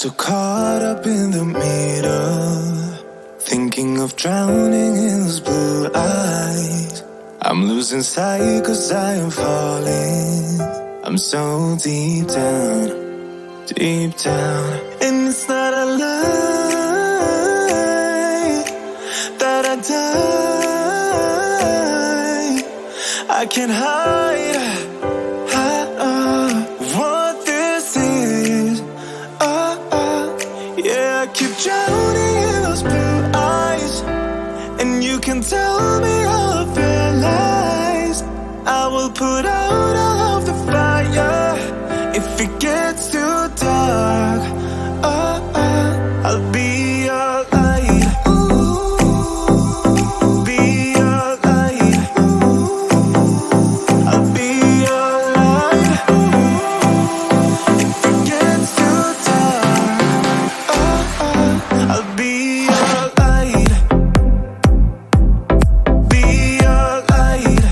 So caught up in the middle, thinking of drowning in those blue eyes. I'm losing sight 'cause I am falling. I'm so deep down, deep down. And it's not a lie that I die. I can't hide what this is. Yeah, I keep drowning in those blue eyes, and you can tell me all of your lies. I will put out all of the fire if it gets too dark. I'll be your light. Be your light. I'll be your light. If it gets too dark, I'll be your light. Be your light.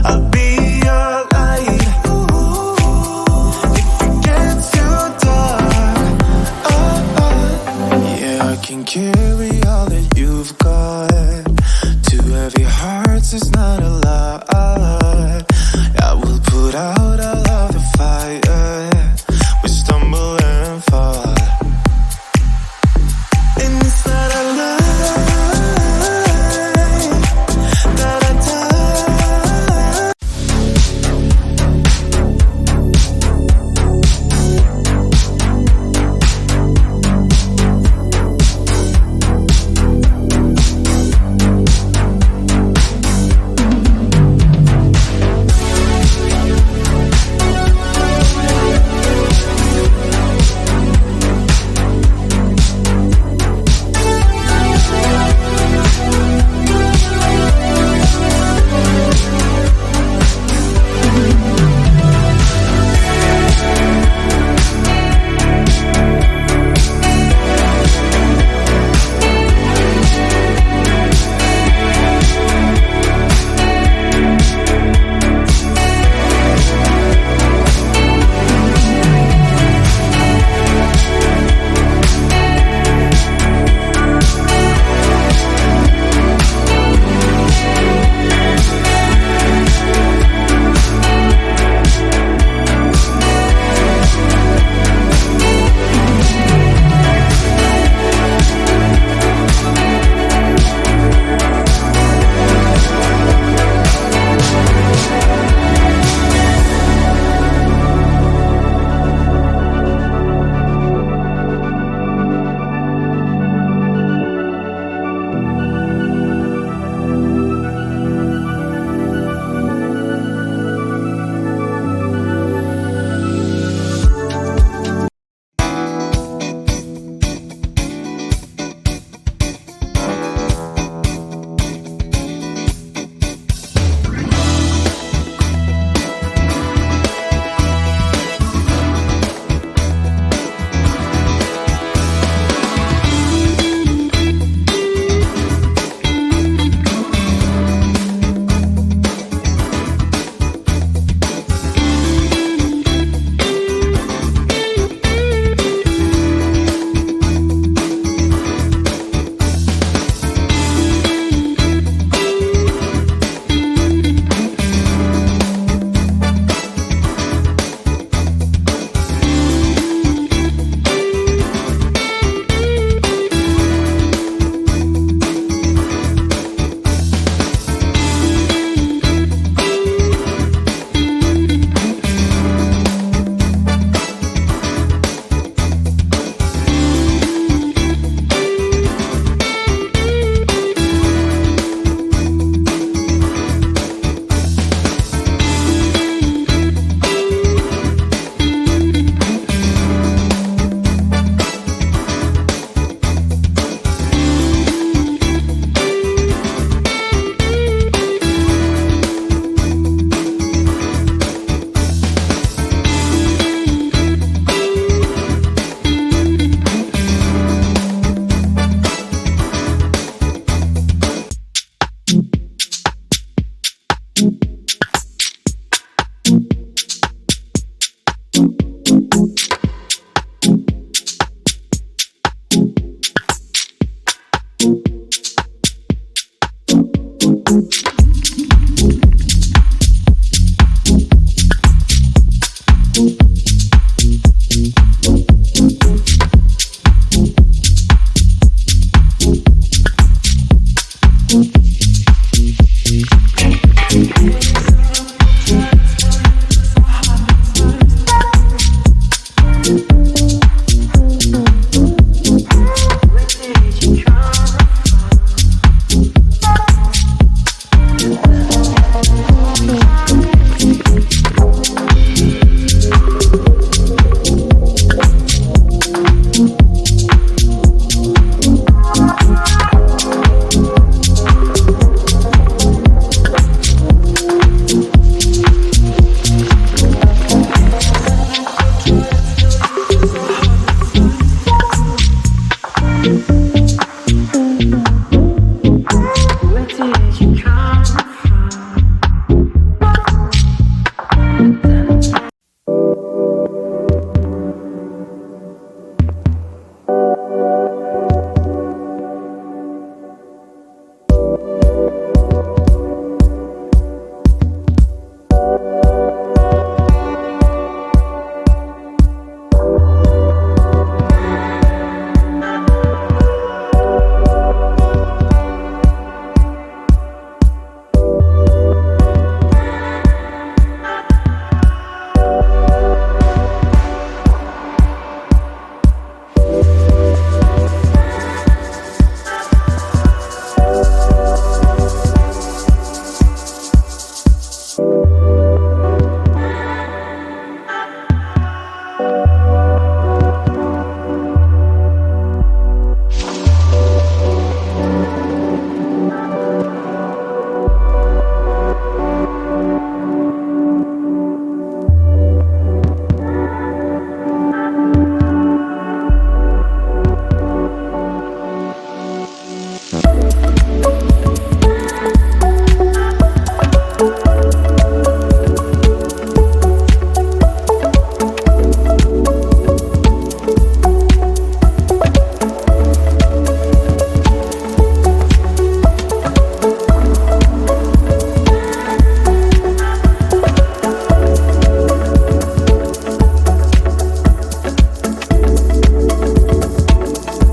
I'll be your light. If it gets too dark, yeah, I can carry all that you've got. Two heavy hearts is not a lot. I will put out all of the fire. We stumble and fall. And it's not a lie that I die. you.